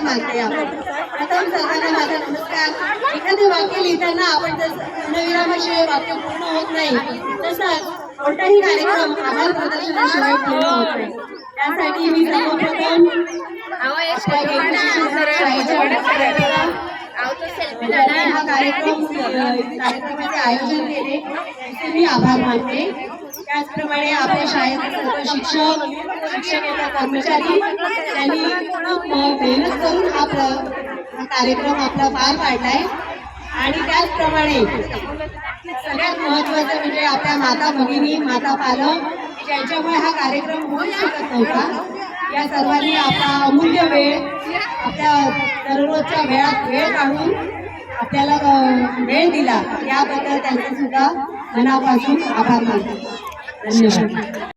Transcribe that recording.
मानते. प्रथम सर्वांना माझा नमस्कार. एखादे वाक्य लिहिताना आपण जसं पूर्णविरामाशिवाय वाक्य पूर्ण होत नाही, तसंच कोणताही कार्यक्रम आभार प्रदर्शनाशिवाय पूर्ण होत नाही. त्यासाठी मी सर्वप्रथम हा कार्यक्रमाचे आयोजन केले त्याचे मी आभार मानते. त्याचप्रमाणे आपल्या शाळेतील सर्व शिक्षक शिक्षकेतर कर्मचारी त्यांनी खूप मेहनत करून हा कार्यक्रम आपला पार पाडलाय. आणि त्याचप्रमाणे सगळ्यात महत्त्वाचं म्हणजे आपल्या माता भगिनी माता पालक ज्यांच्यामुळे हा कार्यक्रम होऊ शकत नव्हता. या सर्वांनी आपला अमूल्य वेळ आपल्या दररोजच्या वेळ काढून आपल्याला वेळ दिला, याबद्दल त्यांचे सुद्धा मनापासून आभार मानतो. धन्यवाद.